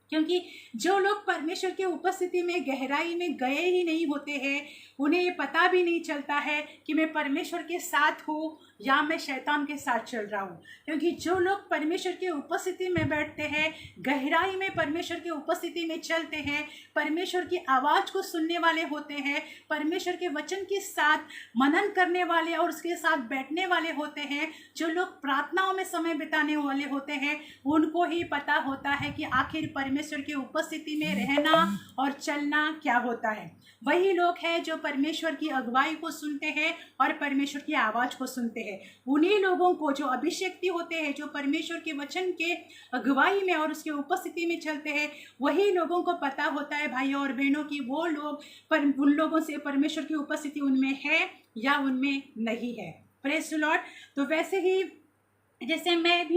क्योंकि जो लोग परमेश्वर की उपस्थिति में गहराई में गए ही नहीं होते हैं, उन्हें ये पता भी नहीं चलता है कि मैं परमेश्वर के साथ हूँ या मैं शैतान के साथ चल रहा हूँ। क्योंकि जो लोग परमेश्वर की उपस्थिति में बैठते हैं, गहराई में परमेश्वर की उपस्थिति में चलते हैं, परमेश्वर की आवाज़ को सुनने वाले होते हैं, परमेश्वर के वचन के साथ मनन करने वाले और उसके साथ बैठने वाले होते हैं, जो लोग प्रार्थनाओं में समय बिताने वाले होते हैं, उनको ही पता होता है कि आखिर परमेश्वर की उपस्थिति में रहना और चलना क्या होता है। वही लोग हैं जो परमेश्वर की अगुवाई को सुनते हैं और परमेश्वर की आवाज़ को सुनते हैं। उन्हीं लोगों को जो अभिषेक्ति होते हैं, जो परमेश्वर के वचन के अगुवाई में और उसके उपस्थिति में चलते हैं, वही लोगों को पता होता है भाइयों और बहनों की वो लोग उन लोगों से परमेश्वर की उपस्थिति उनमें है या उनमें नहीं है। Praise the Lord. तो वैसे ही जैसे मैं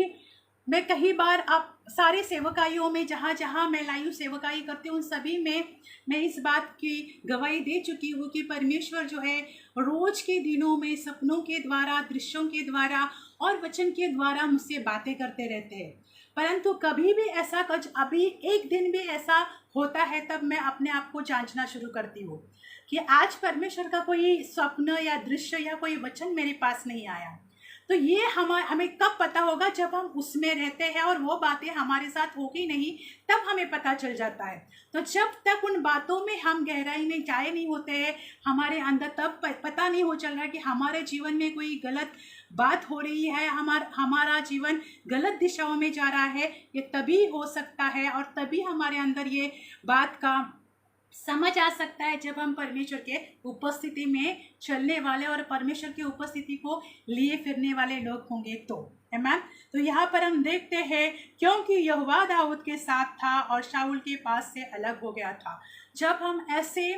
कई बार आप सारे सेवकाइयों में जहाँ जहाँ मैं लाइव सेवकाई करती हूँ, उन सभी में मैं इस बात की गवाही दे चुकी हूँ कि परमेश्वर जो है रोज के दिनों में सपनों के द्वारा, दृश्यों के द्वारा और वचन के द्वारा मुझसे बातें करते रहते हैं। परंतु कभी भी ऐसा अभी एक दिन भी ऐसा होता है तब मैं अपने आप को जांचना शुरू करती हूँ कि आज परमेश्वर का कोई स्वप्न या दृश्य या कोई वचन मेरे पास नहीं आया। तो ये हमें कब पता होगा? जब हम उसमें रहते हैं और वो बातें हमारे साथ होगी नहीं, तब हमें पता चल जाता है। तो जब तक उन बातों में हम गहराई में जाए नहीं होते हैं हमारे अंदर, तब पता नहीं हो चल रहा कि हमारे जीवन में कोई गलत बात हो रही है, हमारा जीवन गलत दिशाओं में जा रहा है। ये तभी हो सकता है और तभी हमारे अंदर ये बात का समझ आ सकता है जब हम परमेश्वर के उपस्थिति में चलने वाले और परमेश्वर की उपस्थिति को लिए फिरने वाले लोग होंगे तो। आमीन। तो यहाँ पर हम देखते हैं, क्योंकि यहोवा दाऊद के साथ था और शाऊल के पास से अलग हो गया था। जब हम ऐसे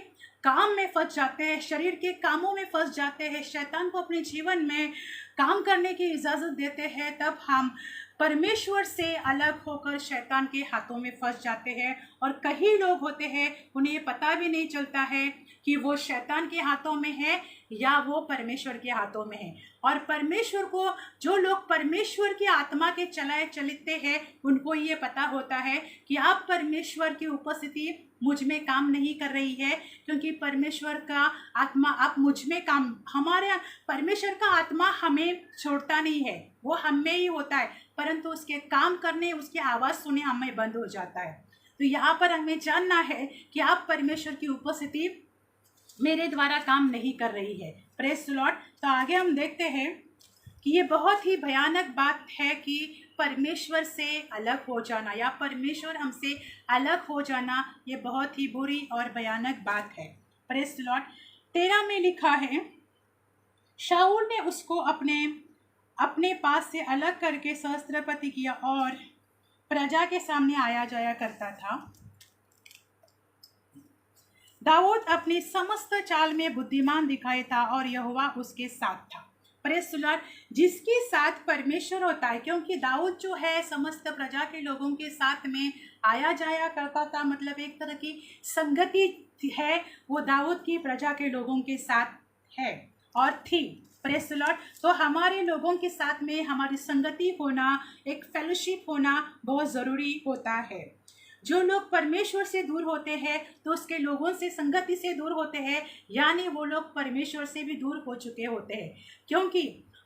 काम में फंस जाते हैं, शरीर के कामों में फंस जाते हैं, शैतान को अपने जीवन में काम करने की इजाज़त देते हैं, तब हम परमेश्वर से अलग होकर शैतान के हाथों में फंस जाते हैं। और कई लोग होते हैं उन्हें पता भी नहीं चलता है कि वो शैतान के हाथों में है या वो परमेश्वर के हाथों में है। और परमेश्वर को, जो लोग परमेश्वर की आत्मा के चलते हैं, उनको ये पता होता है कि अब परमेश्वर की उपस्थिति मुझ में काम नहीं कर रही है, क्योंकि परमेश्वर का आत्मा अब मुझ में काम, परमेश्वर का आत्मा हमें छोड़ता नहीं है, वो हम में ही होता है, परंतु उसके काम करने, उसकी आवाज़ सुने हमें बंद हो जाता है। तो यहाँ पर हमें जानना है कि आप परमेश्वर की उपस्थिति मेरे द्वारा काम नहीं कर रही है। Praise the Lord. तो आगे हम देखते हैं कि ये बहुत ही भयानक बात है कि परमेश्वर से अलग हो जाना या परमेश्वर हमसे अलग हो जाना, ये बहुत ही बुरी और भयानक बात है। Praise the Lord. 13 में लिखा है, शाऊल ने उसको अपने पास से अलग करके सहस्त्रपति किया और प्रजा के सामने आया जाया करता था। दाऊद अपनी समस्त चाल में बुद्धिमान दिखाई था और यहोवा उसके साथ था। Praise the Lord. जिसके साथ परमेश्वर होता है, क्योंकि दाऊद जो है समस्त प्रजा के लोगों के साथ में आया जाया करता था, मतलब एक तरह की संगति है, वो दाऊद की प्रजा के लोगों के साथ है और थी। Praise the Lord. तो हमारे लोगों के साथ में हमारी संगति होना, एक फेलोशिप होना बहुत ज़रूरी होता है। जो लोग परमेश्वर से दूर होते हैं तो उसके लोगों से, संगति से दूर होते हैं, यानी वो लोग परमेश्वर से भी दूर हो चुके होते हैं। क्योंकि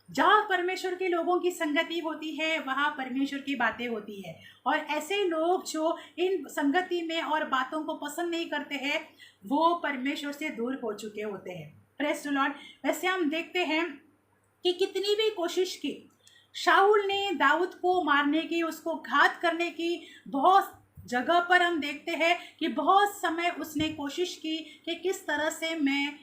जहाँ परमेश्वर के लोगों की संगति होती है वहाँ परमेश्वर की बातें होती है, और ऐसे लोग जो इन संगति में और बातों को पसंद नहीं करते हैं वो परमेश्वर से दूर हो चुके होते हैं। Praise the Lord. वैसे हम देखते हैं कि कितनी भी कोशिश की शाऊल ने दाऊद को मारने की, उसको घात करने की, बहुत जगह पर हम देखते हैं कि बहुत समय उसने कोशिश की कि किस तरह से मैं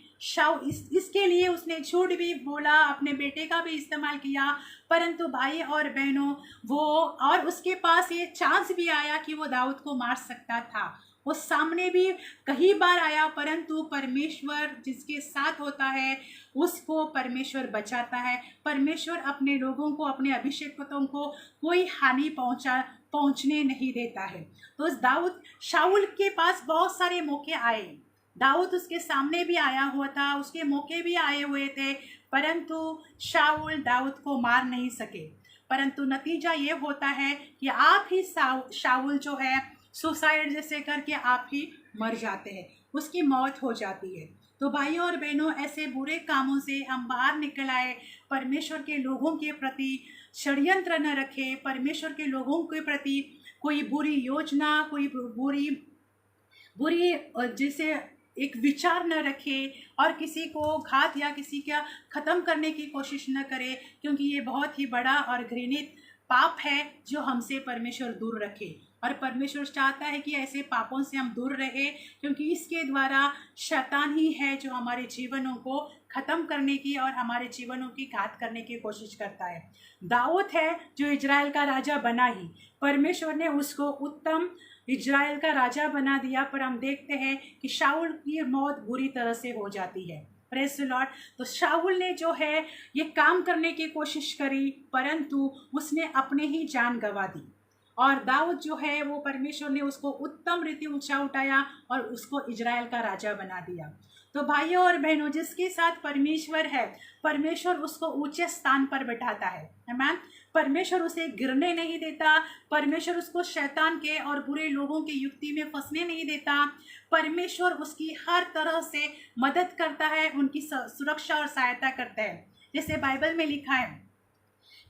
इसके लिए उसने झूठ भी बोला, अपने बेटे का भी इस्तेमाल किया, परंतु भाई और बहनों वो, और उसके पास ये चांस भी आया कि वो दाऊद को मार सकता था, वो सामने भी कई बार आया, परंतु परमेश्वर जिसके साथ होता है उसको परमेश्वर बचाता है। परमेश्वर अपने लोगों को, अपने अभिषेकितों को कोई हानि पहुंचने नहीं देता है। तो शाऊल के पास बहुत सारे मौके आए, दाऊद उसके सामने भी आया हुआ था, उसके मौके भी आए हुए थे, परंतु शाऊल दाऊद को मार नहीं सके। परंतु नतीजा ये होता है कि आप ही शाऊल जो है सुसाइड जैसे करके आप ही मर जाते हैं, उसकी मौत हो जाती है। तो भाइयों और बहनों, ऐसे बुरे कामों से हम बाहर निकल आए, परमेश्वर के लोगों के प्रति षड्यंत्र न रखें, परमेश्वर के लोगों के प्रति कोई बुरी योजना, कोई बुरी बुरी जैसे एक विचार न रखे और किसी को घात या किसी का ख़त्म करने की कोशिश न करे, क्योंकि ये बहुत ही बड़ा और घृणित पाप है जो हमसे परमेश्वर दूर रखे। और परमेश्वर चाहता है कि ऐसे पापों से हम दूर रहे, क्योंकि इसके द्वारा शैतान ही है जो हमारे जीवनों को ख़त्म करने की और हमारे जीवनों की घात करने की कोशिश करता है। दाऊद है जो इजराइल का राजा बना ही, परमेश्वर ने उसको उत्तम इजराइल का राजा बना दिया, पर हम देखते हैं कि शाऊल की मौत बुरी तरह से हो जाती है। Praise the Lord. तो शाऊल ने जो है ये काम करने की कोशिश करी, परंतु उसने अपने ही जान गंवा दी। और दाऊद जो है वो परमेश्वर ने उसको उत्तम रीति ऊंचा उठाया और उसको इजराइल का राजा बना दिया। तो भाइयों और बहनों, जिसके साथ परमेश्वर है, परमेश्वर उसको ऊंचे स्थान पर बैठाता है। आमीन। परमेश्वर उसे गिरने नहीं देता, परमेश्वर उसको शैतान के और बुरे लोगों की युक्ति में फंसने नहीं देता। परमेश्वर उसकी हर तरह से मदद करता है, उनकी सुरक्षा और सहायता करता है। जैसे बाइबल में लिखा है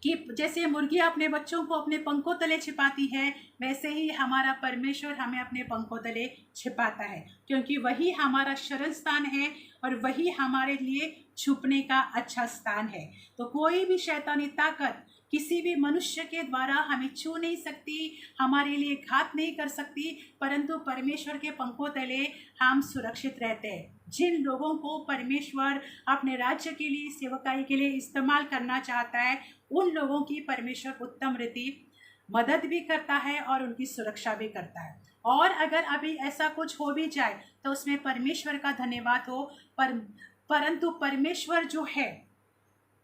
कि जैसे मुर्गी अपने बच्चों को अपने पंखों तले छिपाती है, वैसे ही हमारा परमेश्वर हमें अपने पंखों तले छिपाता है, क्योंकि वही हमारा शरण स्थान है और वही हमारे लिए छुपने का अच्छा स्थान है। तो कोई भी शैतानी ताकत किसी भी मनुष्य के द्वारा हमें छू नहीं सकती, हमारे लिए घात नहीं कर सकती, परंतु परमेश्वर के पंखों तले हम सुरक्षित रहते हैं। जिन लोगों को परमेश्वर अपने राज्य के लिए, सेवकाई के लिए इस्तेमाल करना चाहता है, उन लोगों की परमेश्वर उत्तम रीति मदद भी करता है और उनकी सुरक्षा भी करता है। और अगर अभी ऐसा कुछ हो भी जाए तो उसमें परमेश्वर का धन्यवाद हो, परंतु परमेश्वर जो है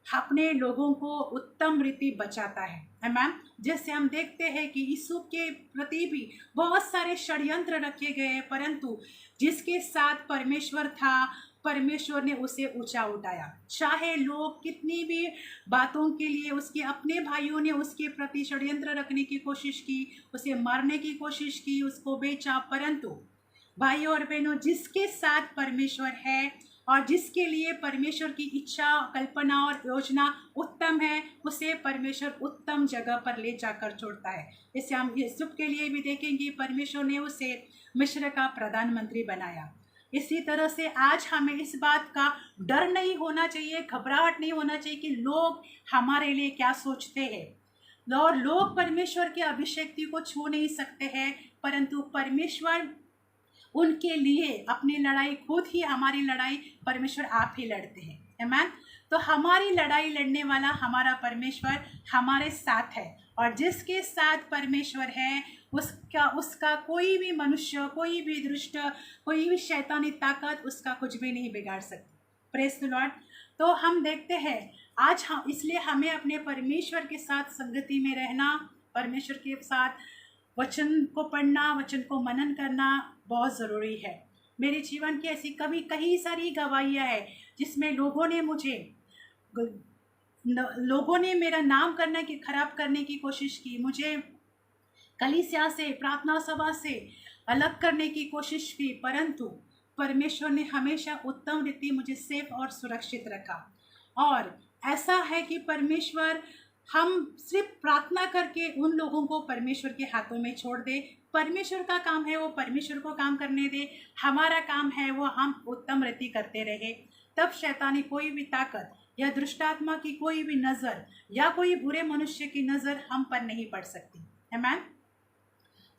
अपने लोगों को उत्तम रीति बचाता है। आमीन। जैसे हम देखते हैं कि यीशु के प्रति भी बहुत सारे षड्यंत्र रखे गए, परंतु जिसके साथ परमेश्वर था, परमेश्वर ने उसे ऊंचा उठाया। चाहे लोग कितनी भी बातों के लिए, उसके अपने भाइयों ने उसके प्रति षड्यंत्र रखने की कोशिश की, उसे मारने की कोशिश की, उसको बेचा, परंतु भाइयों और बहनों, जिसके साथ परमेश्वर है और जिसके लिए परमेश्वर की इच्छा, कल्पना और योजना उत्तम है, उसे परमेश्वर उत्तम जगह पर ले जाकर छोड़ता है। जैसे हम यूसुफ के लिए भी देखेंगे, परमेश्वर ने उसे मिस्र का प्रधानमंत्री बनाया। इसी तरह से आज हमें इस बात का डर नहीं होना चाहिए, घबराहट नहीं होना चाहिए कि लोग हमारे लिए क्या सोचते हैं। और लोग परमेश्वर के अभिषेक्ति को छू नहीं सकते हैं, परंतु परमेश्वर उनके लिए अपनी लड़ाई, खुद ही हमारी लड़ाई परमेश्वर आप ही लड़ते हैं। आमीन। तो हमारी लड़ाई लड़ने वाला हमारा परमेश्वर हमारे साथ है, और जिसके साथ परमेश्वर है उसका कोई भी मनुष्य, कोई भी दुष्ट, कोई भी शैतानी ताकत उसका कुछ भी नहीं बिगाड़ सकती। Praise the Lord. तो हम देखते हैं आज हम, इसलिए हमें अपने परमेश्वर के साथ संगति में रहना, परमेश्वर के साथ वचन को पढ़ना, वचन को मनन करना बहुत ज़रूरी है। मेरे जीवन की ऐसी कई सारी गवाहियाँ हैं जिसमें लोगों ने मेरा नाम करने की, खराब करने की कोशिश की, मुझे कलीसिया से, प्रार्थना सभा से अलग करने की कोशिश की, परंतु परमेश्वर ने हमेशा उत्तम रीति मुझे सेफ और सुरक्षित रखा। और ऐसा है कि परमेश्वर, हम सिर्फ प्रार्थना करके उन लोगों को परमेश्वर के हाथों में छोड़ दे। परमेश्वर का काम है वो परमेश्वर को काम करने दे, हमारा काम है वो हम उत्तम रीति करते रहे। तब शैतानी कोई भी ताकत या दुष्टात्मा की कोई भी नज़र या कोई बुरे मनुष्य की नज़र हम पर नहीं पड़ सकती। आमीन।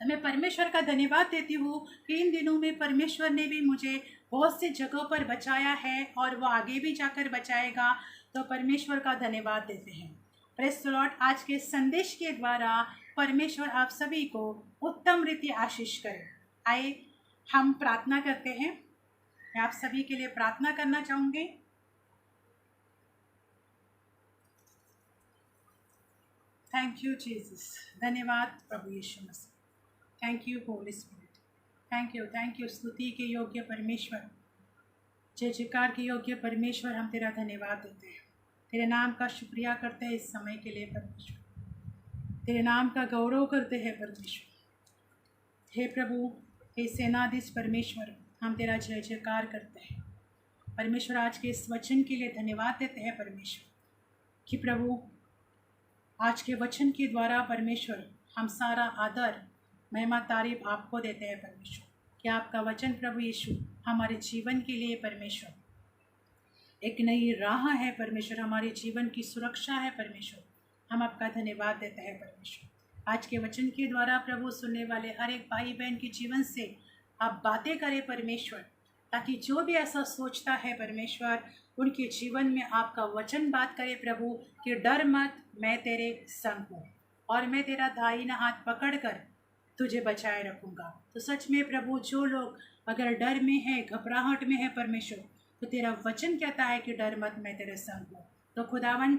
मैं परमेश्वर का धन्यवाद देती हूँ कि इन दिनों में परमेश्वर ने भी मुझे बहुत से जगहों पर बचाया है और वो आगे भी जाकर बचाएगा। तो परमेश्वर का धन्यवाद देते हैं। Praise the Lord. आज के संदेश के द्वारा परमेश्वर आप सभी को उत्तम रीति आशीष करे। आइए हम प्रार्थना करते हैं। मैं आप सभी के लिए प्रार्थना करना चाहूँगी। Thank you Jesus. धन्यवाद प्रभु Yeshu Masih. Thank you Holy Spirit. Thank you. स्तुति के योग्य परमेश्वर, जय जयकार के योग्य परमेश्वर, हम तेरा धन्यवाद देते हैं, तेरे नाम का शुक्रिया करते हैं इस समय के लिए परमेश्वर, तेरे नाम का गौरव करते हैं परमेश्वर। हे प्रभु, हे सेनाधीश परमेश्वर, हम तेरा जय जयकार करते हैं परमेश्वर। आज के इस वचन के लिए धन्यवाद देते हैं परमेश्वर कि प्रभु आज के वचन के द्वारा परमेश्वर हम सारा आदर महिमा तारीफ आपको देते हैं परमेश्वर कि आपका वचन प्रभु यीशु हमारे जीवन के लिए परमेश्वर एक नई राह है परमेश्वर, हमारे जीवन की सुरक्षा है परमेश्वर। हम आपका धन्यवाद देते हैं परमेश्वर। आज के वचन के द्वारा प्रभु सुनने वाले हर एक भाई बहन के जीवन से आप बातें करें परमेश्वर, ताकि जो भी ऐसा सोचता है परमेश्वर उनके जीवन में आपका वचन बात करे प्रभु कि डर मत, मैं तेरे संग हूँ और मैं तेरा दाहिना हाथ पकड़कर तुझे बचाए रखूँगा। तो सच में प्रभु, जो लोग अगर डर में है, घबराहट में है परमेश्वर, तो तेरा वचन कहता है कि डर मत, मैं तेरे संग हूँ। तो खुदावन,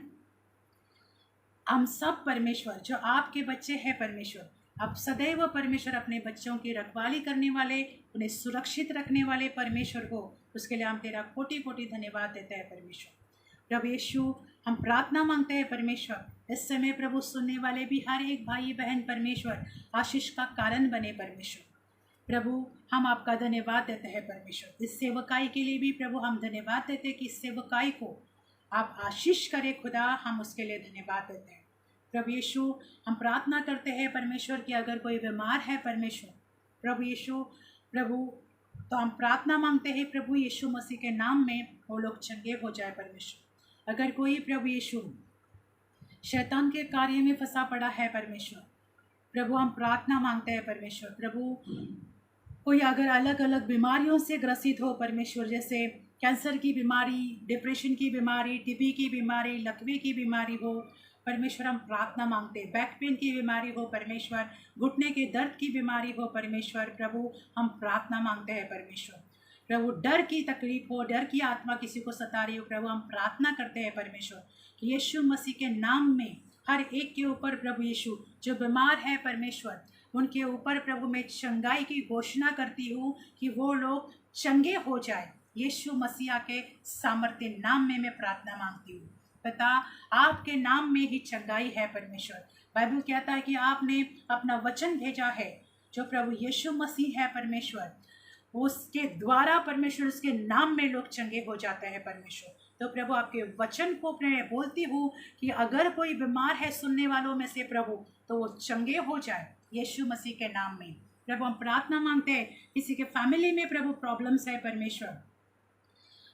हम सब परमेश्वर जो आपके बच्चे हैं परमेश्वर, आप सदैव परमेश्वर अपने बच्चों की रखवाली करने वाले, उन्हें सुरक्षित रखने वाले परमेश्वर हो, उसके लिए हम तेरा कोटि कोटि धन्यवाद देते हैं परमेश्वर। प्रभु यीशु, हम प्रार्थना मांगते हैं परमेश्वर, इस समय प्रभु सुनने वाले भी हर एक भाई बहन परमेश्वर आशीष का कारण बने परमेश्वर। प्रभु, हम आपका धन्यवाद देते हैं परमेश्वर। इस सेवकाई के लिए भी प्रभु हम धन्यवाद देते हैं कि इस सेवकाई को आप आशीष करें खुदा, हम उसके लिए धन्यवाद देते हैं। प्रभु यीशु, हम प्रार्थना करते हैं परमेश्वर कि अगर कोई बीमार है परमेश्वर, प्रभु यीशु प्रभु, तो हम प्रार्थना मांगते हैं प्रभु यीशु मसीह के नाम में वो लोग चंगे हो जाए परमेश्वर। अगर कोई प्रभु यीशु शैतान के कार्य में फंसा पड़ा है परमेश्वर, प्रभु हम प्रार्थना मांगते हैं परमेश्वर। प्रभु, कोई अगर अलग अलग बीमारियों से ग्रसित हो परमेश्वर, जैसे कैंसर की बीमारी, डिप्रेशन की बीमारी, टीबी की बीमारी, लकवे की बीमारी हो परमेश्वर, हम प्रार्थना मांगते हैं। बैक पेन की बीमारी हो परमेश्वर, घुटने के दर्द की बीमारी हो परमेश्वर, प्रभु हम प्रार्थना मांगते हैं परमेश्वर। प्रभु, डर की तकलीफ हो, डर की आत्मा किसी को सता रही हो, प्रभु हम प्रार्थना करते हैं परमेश्वर कि यीशु मसीह के नाम में हर एक के ऊपर प्रभु यीशु जो बीमार है परमेश्वर, उनके ऊपर प्रभु मैं चंगाई की घोषणा करती हूँ कि वो लोग चंगे हो जाए। यीशु मसीह के सामर्थ्य नाम में मैं प्रार्थना मांगती हूँ पिता, आपके नाम में ही चंगाई है परमेश्वर। बाइबल कहता है कि आपने अपना वचन भेजा है जो प्रभु यीशु मसीह है परमेश्वर, उसके द्वारा परमेश्वर उसके नाम में लोग चंगे हो जाते हैं परमेश्वर। तो प्रभु आपके वचन को मैं बोलती हूँ कि अगर कोई बीमार है सुनने वालों में से प्रभु, तो वो चंगे हो जाए यीशु मसीह के नाम में। प्रभु हम प्रार्थना मांगते हैं, किसी के फैमिली में प्रभु प्रॉब्लम्स है परमेश्वर,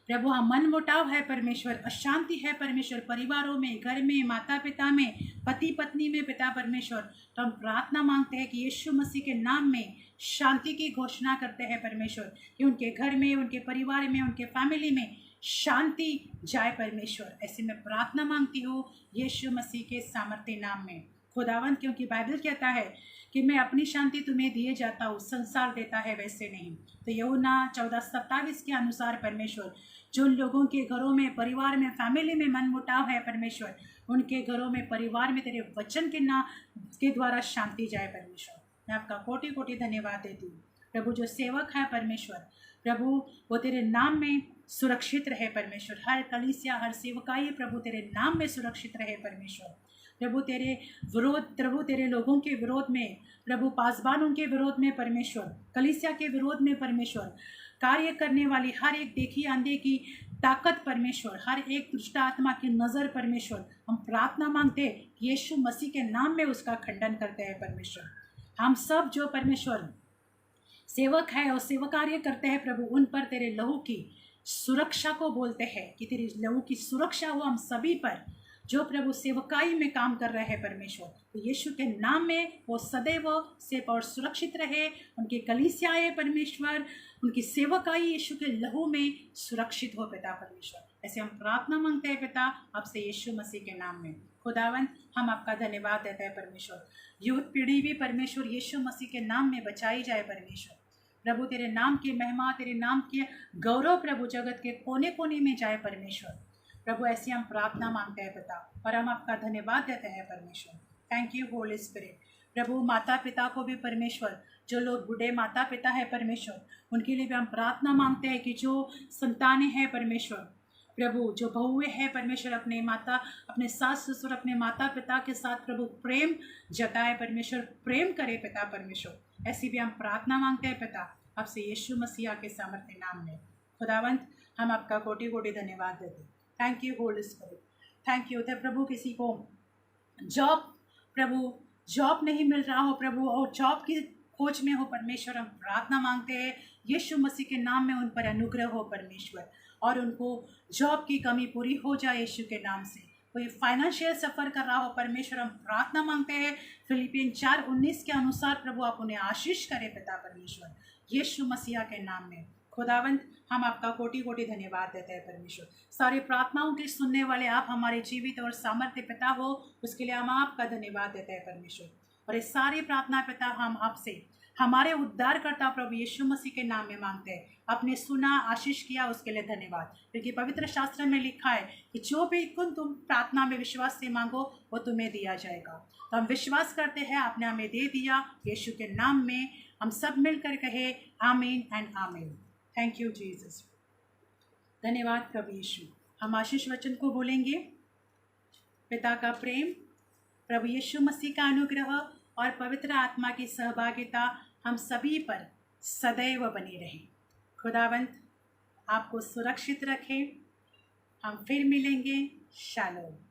प्रभु हम मन मुटाव है परमेश्वर, अशांति है परमेश्वर, परिवारों में, घर में, माता पिता में, पति पत्नी में पिता परमेश्वर, तो हम प्रार्थना मांगते हैं कि यीशु मसीह के नाम में शांति की घोषणा करते हैं परमेश्वर कि उनके घर में, उनके परिवार में, उनके फैमिली में शांति जाए परमेश्वर। ऐसे मैं प्रार्थना मांगती हूँ यीशु मसीह के सामर्थ्य नाम में खुदावंद, क्योंकि बाइबल कहता है कि मैं अपनी शांति तुम्हें दिए जाता हूँ, संसार देता है वैसे नहीं। तो यूहन्ना 14:27 के अनुसार परमेश्वर, जो लोगों के घरों में, परिवार में, फैमिली में मन मुटाव है परमेश्वर, उनके घरों में, परिवार में तेरे वचन के द्वारा शांति जाए परमेश्वर। मैं आपका कोटि कोटि धन्यवाद देती हूँ प्रभु। जो सेवक है परमेश्वर, प्रभु वो तेरे नाम में सुरक्षित रहे परमेश्वर। हर कलीसिया, हर सेवकाई प्रभु तेरे नाम में सुरक्षित रहे परमेश्वर। प्रभु तेरे विरोध, प्रभु तेरे लोगों के विरोध में, प्रभु पासबानों के विरोध में परमेश्वर, कलीसिया के विरोध में परमेश्वर, कार्य करने वाली हर एक देखी आंधी की ताकत परमेश्वर, हर एक दुष्ट आत्मा की नज़र परमेश्वर, हम प्रार्थना मांगते हैं यीशु मसीह के नाम में उसका खंडन करते हैं परमेश्वर। हम सब जो परमेश्वर सेवक है और सेवा कार्य करते हैं प्रभु, उन पर तेरे लहू की सुरक्षा को बोलते हैं कि तेरी लहू की सुरक्षा हो हम सभी पर जो प्रभु सेवकाई में काम कर रहे हैं परमेश्वर। तो यीशु के नाम में वो सदैव सेफ और सुरक्षित रहे, उनकी कलीसियाएं परमेश्वर, उनकी सेवकाई यीशु के लहू में सुरक्षित हो पिता परमेश्वर। ऐसे हम प्रार्थना मांगते हैं पिता आपसे यीशु मसीह के नाम में। खुदावन हम आपका धन्यवाद देते हैं परमेश्वर। यूथ पीढ़ी भी परमेश्वर यीशु मसीह के नाम में बचाई जाए परमेश्वर। प्रभु तेरे नाम की महिमा, तेरे नाम के गौरव प्रभु जगत के कोने कोने में जाए परमेश्वर। प्रभु ऐसी हम प्रार्थना मांगते हैं पिता और हम आपका धन्यवाद देते हैं परमेश्वर। Thank you Holy Spirit. प्रभु माता पिता को भी परमेश्वर, जो लोग बूढ़े माता पिता है परमेश्वर, उनके लिए भी हम प्रार्थना मांगते हैं कि जो संतानें हैं परमेश्वर, प्रभु जो बहुएं हैं परमेश्वर, अपने सास ससुर अपने माता पिता के साथ प्रभु प्रेम जताए परमेश्वर, प्रेम करे पिता परमेश्वर। ऐसी भी हम प्रार्थना मांगते हैं पिता आपसे यीशु मसीह के सामर्थ्य नाम में। खुदावंत हम आपका कोटि कोटि धन्यवाद देते। Thank you Holy Spirit, thank you. प्रभु किसी को जॉब नहीं मिल रहा हो प्रभु, और जॉब की खोज में हो परमेश्वर, हम प्रार्थना मांगते हैं यीशु मसीह के नाम में उन पर अनुग्रह हो परमेश्वर, और उनको जॉब की कमी पूरी हो जाए यीशु के नाम से। कोई फाइनेंशियल सफ़र कर रहा हो परमेश्वर, हम प्रार्थना मांगते हैं फिलिपियन 4:19 के अनुसार प्रभु आप उन्हें आशीष करें पिता परमेश्वर, यीशु मसीह के नाम में। खुदावंत हम आपका कोटि कोटि धन्यवाद देते हैं परमेश्वर। सारी प्रार्थनाओं के सुनने वाले आप हमारे जीवित और सामर्थ्य पिता हो, उसके लिए हम आपका धन्यवाद देते हैं परमेश्वर। और ये सारी प्रार्थना पिता हम आपसे हमारे उद्धारकर्ता प्रभु यीशु मसीह के नाम में मांगते हैं। आपने सुना, आशीष किया, उसके लिए धन्यवाद। क्योंकि पवित्र शास्त्र में लिखा है कि जो भी तुम प्रार्थना में विश्वास से मांगो वो तुम्हें दिया जाएगा। तो हम विश्वास करते हैं आपने हमें दे दिया यीशु के नाम में। हम सब मिलकर कहे आमीन एंड आमीन। Thank you Jesus. धन्यवाद प्रभु यीशु। हम आशीष वचन को बोलेंगे। पिता का प्रेम, प्रभु यीशु मसीह का अनुग्रह और पवित्र आत्मा की सहभागिता हम सभी पर सदैव बनी रहे। खुदावंत आपको सुरक्षित रखें। हम फिर मिलेंगे। शालोम।